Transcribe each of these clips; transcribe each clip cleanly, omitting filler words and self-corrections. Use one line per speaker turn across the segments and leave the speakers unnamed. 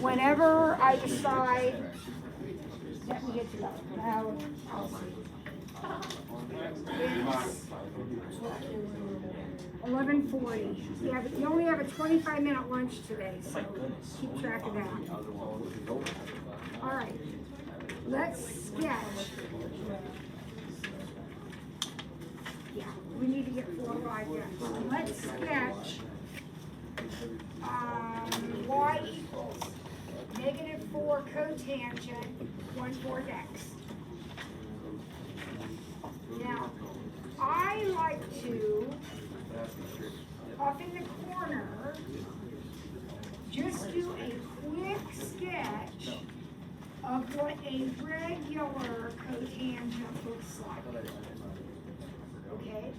whenever I decide, let me get to that. Now, I'll see. It's 11:40. You only have a 25-minute lunch today, so keep track of that. All right, let's sketch. Yeah, we need to get 4 or 5 done. So let's sketch y equals -4 cotangent 1/4 x. Now, I like to, up in the corner, just do a quick sketch of what a regular cotangent looks like. Okay?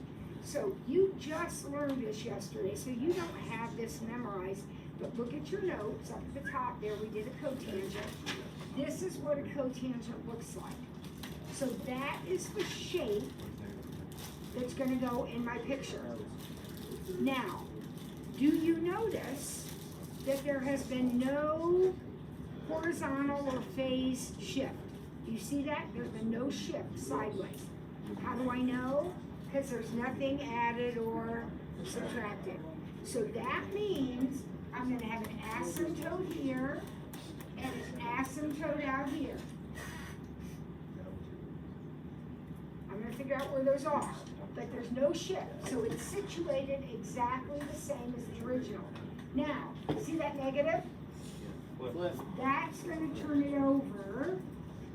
So you just learned this yesterday, so you don't have this memorized, but look at your notes up at the top there, we did a cotangent. This is what a cotangent looks like. So that is the shape that's going to go in my picture. Now, do you notice that there has been no horizontal or phase shift? Do you see that? There's been no shift sideways. How do I know? Because there's nothing added or subtracted. So that means I'm going to have an asymptote here and an asymptote out here. I'm going to figure out where those are, but there's no shift. So it's situated exactly the same as the original. Now, see that negative? That's going to turn it over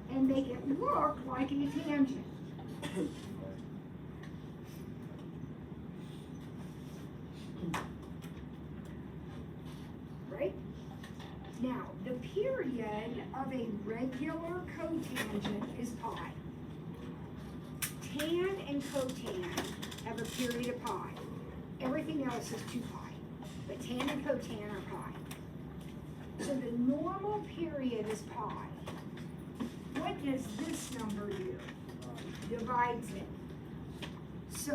and make it look like a tangent. Right? Now, the period of a regular cotangent is pi. Tan and cotan have a period of pi. Everything else is 2 pi. But tan and cotan are pi. So the normal period is pi. What does this number do? Divides it. So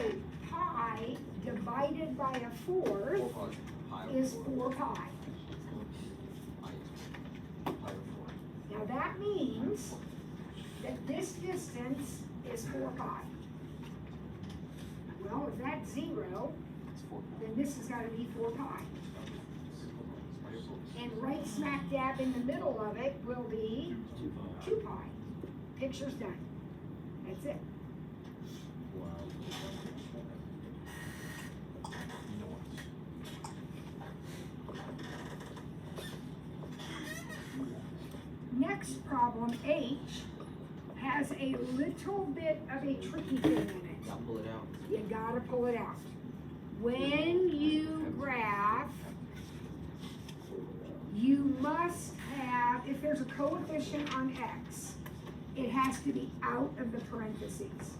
pi divided by a fourth is 4 pi. Now that means that this distance is 4 pi. Well, if that's 0, then this has got to be 4 pi. And right smack dab in the middle of it will be 2 pi. Picture's done. That's it. Next problem, H, has a little bit of a tricky thing in it.
I'll pull it out.
You gotta pull it out. When you graph, you must have, if there's a coefficient on X, it has to be out of the parentheses,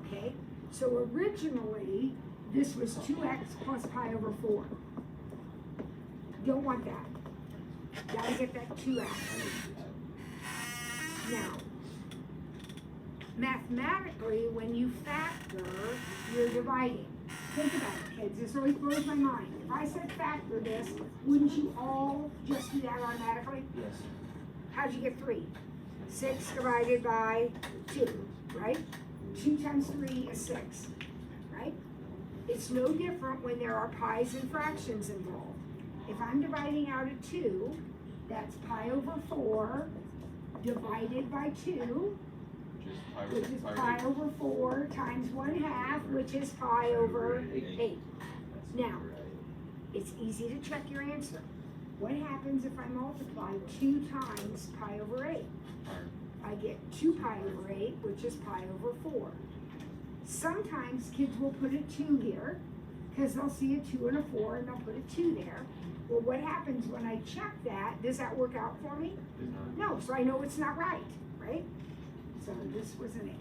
okay? So originally, this was 2x plus pi over 4. Don't want that. Gotta get that 2x. Now, mathematically, when you factor, you're dividing. Think about it, kids. This always blows my mind. If I said factor this, wouldn't you all just do that automatically?
Yes.
How'd you get 3? 6 divided by 2, right? 2 times 3 is 6, right? It's no different when there are pi's and fractions involved. If I'm dividing out a 2, that's pi over 4 divided by 2, which is pi over 4 times 1/2, which is pi over 8. Now, it's easy to check your answer. What happens if I multiply 2 times pi over 8? I get 2 pi over 8, which is pi over 4. Sometimes kids will put a 2 here, because they'll see a 2 and a 4, and they'll put a 2 there. Well, what happens when I check that? Does that work out for me? No, so I know it's not right, right? So this was an 8.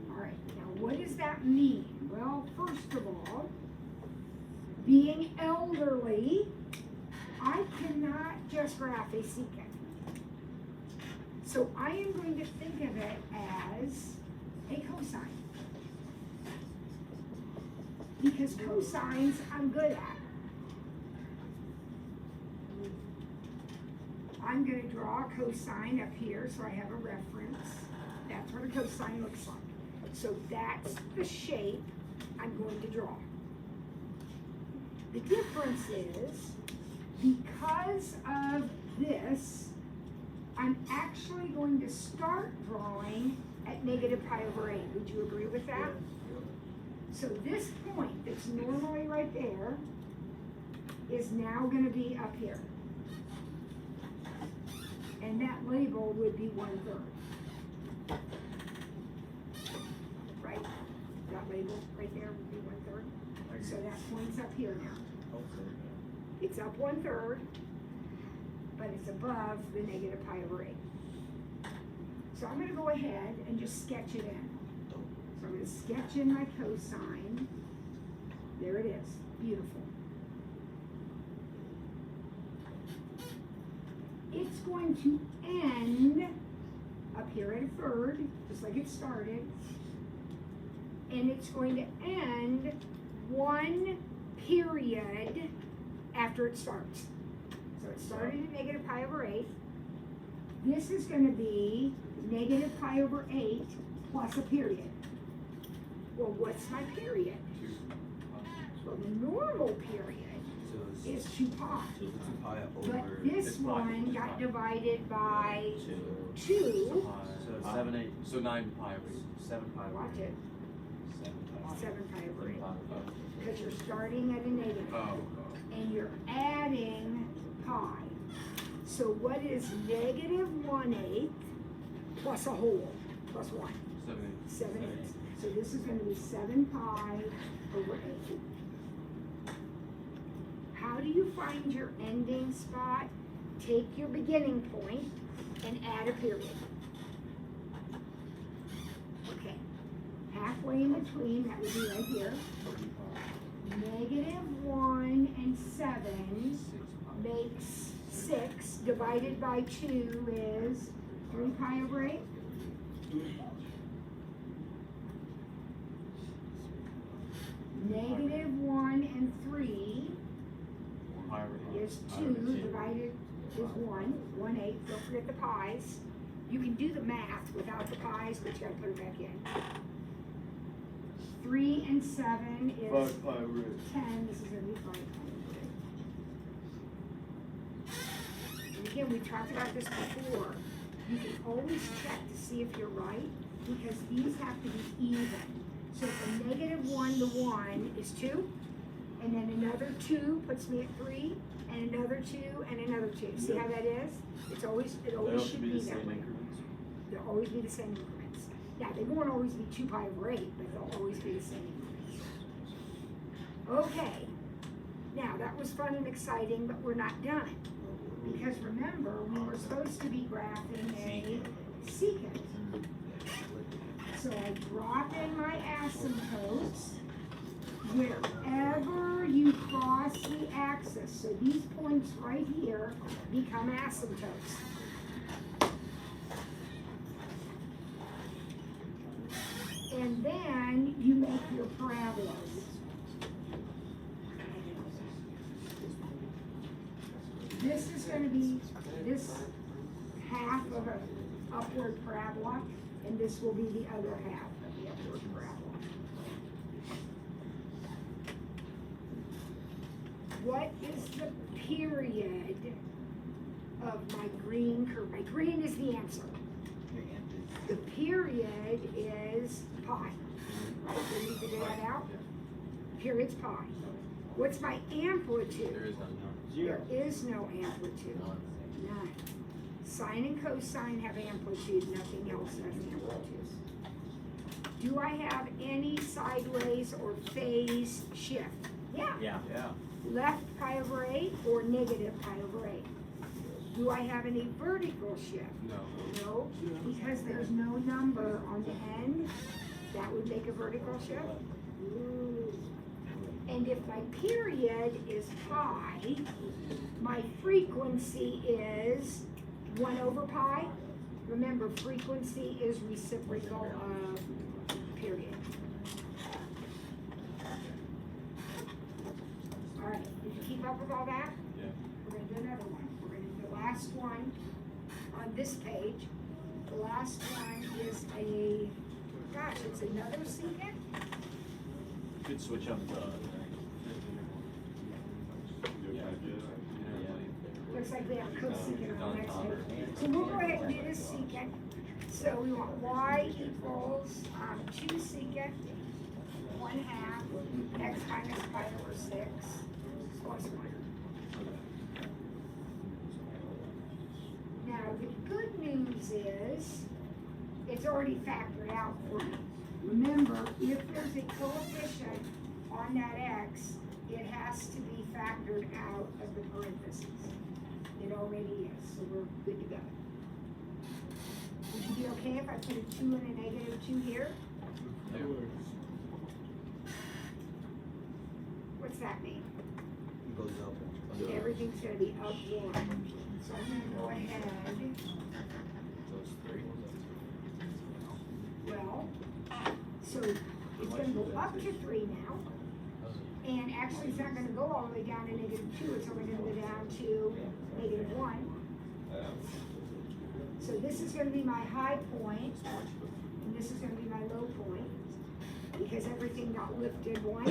All right, now what does that mean? Well, first of all, being elderly, I cannot just graph a secant. So I am going to think of it as a cosine. Because cosines I'm good at. I'm gonna draw a cosine up here so I have a reference. That's what a cosine looks like. So that's the shape I'm going to draw. The difference is, because of this, I'm actually going to start drawing at negative pi over 8. Would you agree with that? So this point that's normally right there is now going to be up here. And that label would be 1/3. Right? That label right there would be 1/3. So that point's up here now. It's up 1/3, but it's above the negative pi over 8. So I'm going to go ahead and just sketch it in. So I'm going to sketch in my cosine. There it is. Beautiful. It's going to end up here at 1/3, just like it started. And it's going to end 1 period after it starts. So it started at negative pi over 8. This is going to be negative pi over 8 plus a period. Well, what's my period? Well, the normal period is 2 pi. But this one got divided by 2.
So 7, 8. So 9 pi over 8. 7 pi over 8.
Watch it. 7 pi over 8.
Oh.
Because you're starting at a negative. And you're adding pi. So what is negative 1/8 plus a whole? Plus 1. 7 eighths. So this is going to be 7 pi over 8. How do you find your ending spot? Take your beginning point and add a period. Okay. Halfway in between, that would be right here. Negative 1 and 7 makes 6. Divided by 2 is 3 pi over 8. Negative 1 and 3 is 2. Divided is 1. 1/8. Don't forget the pi's. You can do the math without the pi's, but you gotta put it back in. 3 and 7 is
5 pi over 8.
10. This is going to be 5 pi over 8. And again, we talked about this before. You can always check to see if you're right, because these have to be even. So from negative 1 to 1 is 2, and then another 2 puts me at 3, and another 2, and another 2. See how that is? It always should be that way. They'll always be the same increments. Now, they won't always be 2 pi over 8, but they'll always be the same increments. Okay. Now, that was fun and exciting, but we're not done. Because remember, we were supposed to be graphing a secant. So I drop in my asymptotes wherever you cross the axis. So these points right here become asymptotes. And then you make your parabolas. This is going to be this half of an upward parabola, and this will be the other half of the upward parabola. What is the period of my green curve? My green is the answer. The period is pi. Right? We need to figure that out. Period's pi. What's my amplitude? There is no amplitude. None. Sine and cosine have amplitude. Nothing else has amplitude. Do I have any sideways or phase shift? Yeah. Left pi over 8 or negative pi over 8? Do I have any vertical shift? No, because there's no number on the end. That would make a vertical shift. And if my period is pi, my frequency is 1 over pi. Remember, frequency is reciprocal of period. All right, did you keep up with all that?
Yeah.
We're going to do another one. We're going to do the last last one on this page, the last one is a, gosh, it's another secant?
Could switch up the.
Looks like we have cosecant on the next page. So we'll go ahead and do this secant. So we want y equals 2 secant 1/2 x minus pi over 6 plus 1. Now the good news is it's already factored out for me. Remember, if there's a coefficient on that x, it has to be factored out of the parentheses. It already is, so we're good to go. Would you be okay if I put a 2 and a negative 2 here? What's that mean?
It goes up.
Everything's gonna be up 1. So I'm gonna go ahead.
Those three.
Well, so it's gonna go up to 3 now. And actually, it's not gonna go all the way down to negative 2, it's only gonna go down to negative 1. So this is gonna be my high point, and this is gonna be my low point, because everything got lifted 1.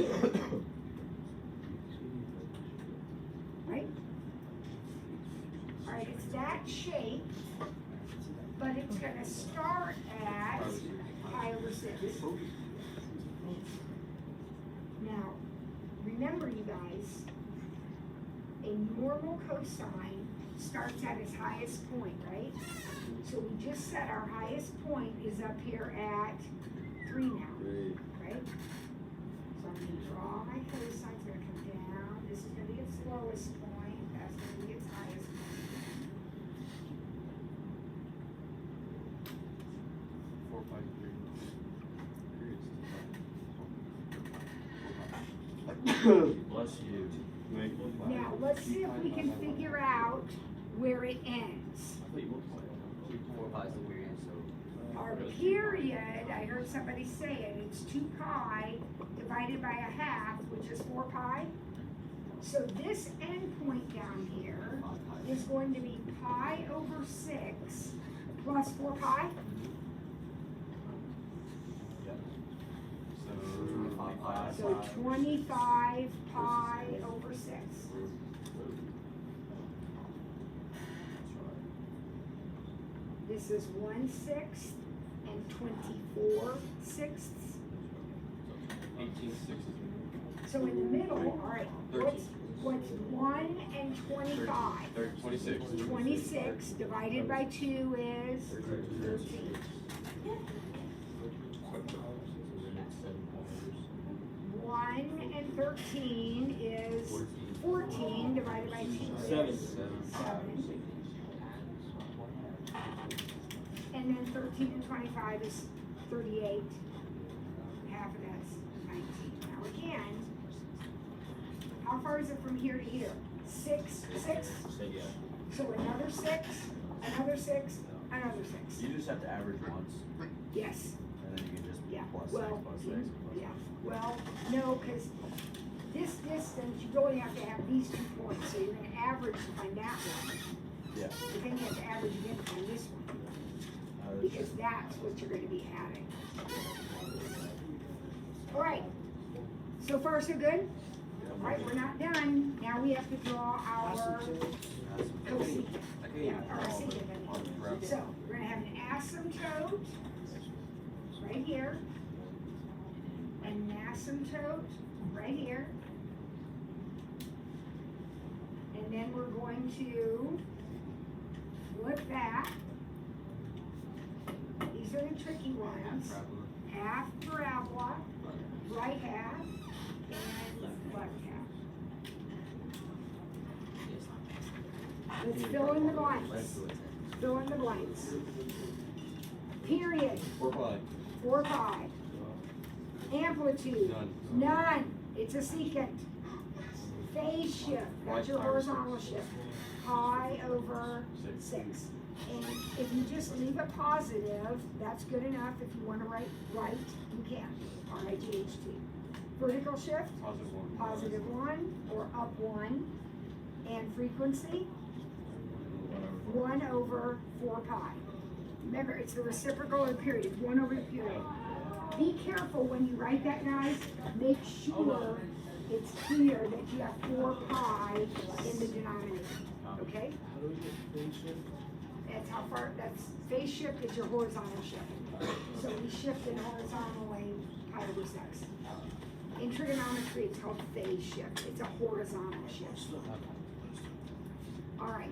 Right? Alright, it's that shape, but it's gonna start at pi over 6. Now, remember you guys, a normal cosine starts at its highest point, right? So we just said our highest point is up here at 3 now, right? So I'm gonna draw my cosine, it's gonna come down, this is gonna be its lowest point, that's gonna be its highest point.
4, 5, 3. Bless you.
Now, let's see if we can figure out where it ends.
4 pi is the period, so.
Our period, I heard somebody say it, it's 2 pi divided by 1/2, which is 4 pi. So this endpoint down here is going to be pi over 6 plus 4 pi. So 25 pi over 6. This is 1/6 and 24/6.
18, 6.
So in the middle, all right, what's 1 and 25?
26.
26 divided by 2 is 13. 1 and 13 is 14 divided by 2 is 7. And then 13 and 25 is 38. Half of that's 19. Now again, how far is it from here to here? 6, 6? So another 6, another 6, another 6.
You just have to average once,
Yes.
and then you can just
Yeah,
plus
well,
6 plus 6 plus
yeah, well, no, because this distance, you only have to have these 2 points, so you're gonna average to find that one.
Yeah.
But then you have to average again to find this one, because that's what you're gonna be adding. All right, so far so good? All right, we're not done. Now we have to draw our cosecant. Yeah, our secant, I mean. So, we're gonna have an asymptote right here, an asymptote right here, and then we're going to flip that. These are the tricky ones. Half parabola, right half, and left half. Let's fill in the blanks. Fill in the blanks. Period.
4 pi.
4 pi. Amplitude.
None.
None. It's a secant. Phase shift. That's your
Pi over
horizontal shift. Pi over 6. And if you just leave it positive, that's good enough. If you want to write right, you can. RIGHT. Vertical shift.
Positive 1.
Positive 1 or up 1. And frequency. 1 over 4 pi. Remember, it's the reciprocal of the period, it's 1 over the period. Be careful when you write that, guys. Make sure it's clear that you have 4 pi in the denominator, okay? That's how far, that's, phase shift is your horizontal shift. So we shift in horizontally pi over 6. In trigonometry, it's called phase shift. It's a horizontal shift. All right,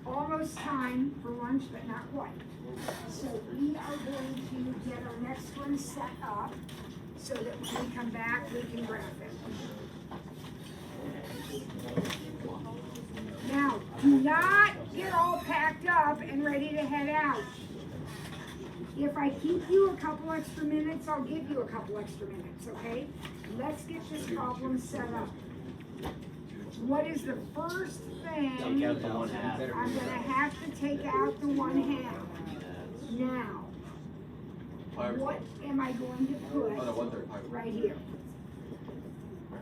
almost time for lunch, but not quite. So we are going to get our next one set up so that when we come back, we can graph it. Now, do not get all packed up and ready to head out. If I keep you a couple extra minutes, I'll give you a couple extra minutes, okay? Let's get this problem set up. What is the first thing?
Take out the 1/2.
I'm gonna have to take out the 1/2. Now, what am I going to put
Oh, no, 1/3.
right here?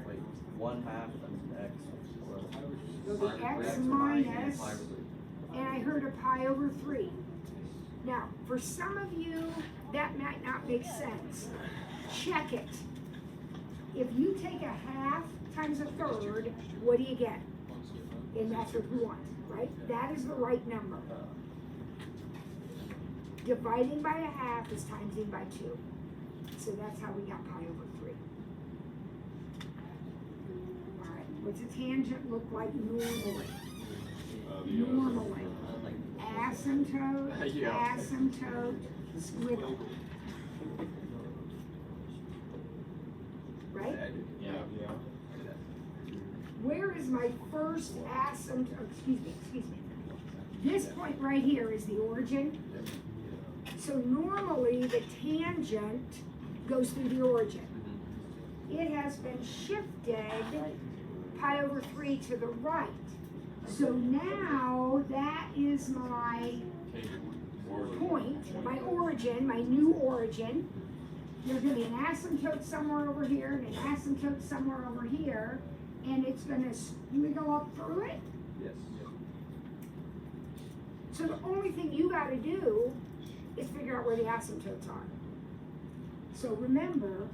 Wait, 1/2 times x.
So the x minus, and I heard a pi over 3. Now, for some of you, that might not make sense. Check it. If you take a 1/2 times a 1/3, what do you get? And that's what we want, right? That is the right number. Dividing by a 1/2 is timesing by 2. So that's how we got pi over 3. All right, what's a tangent look like normally? Normally. Asymptote,
Yeah.
asymptote, squiggle. Right?
Yeah.
Where is my first asymptote, excuse me. This point right here is the origin. So normally the tangent goes through the origin. It has been shifted pi over 3 to the right. So now that is my point, my origin, my new origin. There's gonna be an asymptote somewhere over here and an asymptote somewhere over here, and it's gonna squiggle up through it.
Yes.
So the only thing you gotta do is figure out where the asymptotes are. So remember,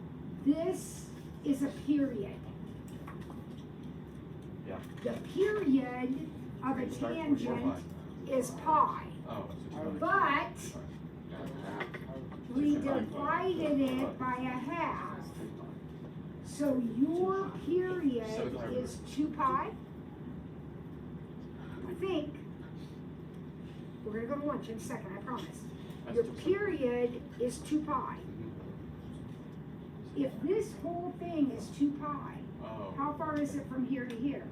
this is a period.
Yeah.
The period of a tangent is pi,
Oh,
but we divided it by a 1/2. So your period is 2 pi. I think. We're gonna go to lunch in a second, I promise. Your period is 2 pi. If this whole thing is 2 pi, how far is it from here to here?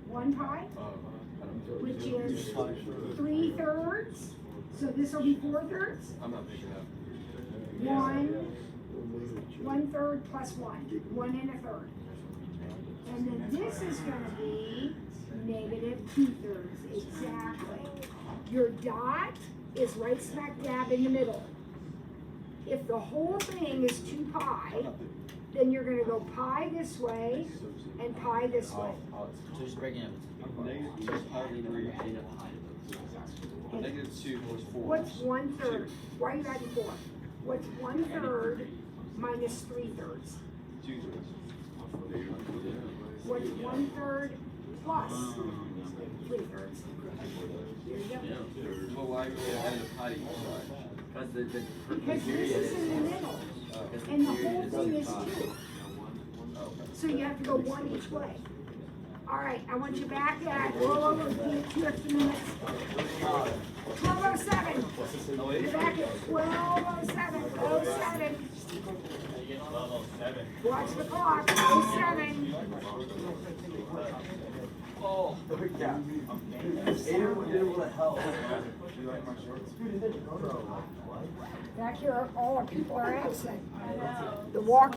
1 pi, which is 3/3. So this will be 4/3.
I'm not picking up.
1/3 plus 1, 1 1/3. And then this is gonna be -2/3, exactly. Your dot is right smack dab in the middle. If the whole thing is 2 pi, then you're gonna go pi this way and pi this way.
So just breaking it. -2 plus 4.
What's 1/3? Why are you adding 4? What's 1/3 minus 3/3?
2/3.
What's 1/3 plus 3/3? There you go.
Well, why are we adding a pi to each side?
Because this is in the middle, and the whole thing is 2. So you have to go 1 each way. All right, I want you back at, roll over, give me 2 extra minutes. 12:07. You're back at 12:07. 07. Watch the clock. 07.
Oh, yeah. Aiden did able to help.
Back here, all our people are absent. The walk.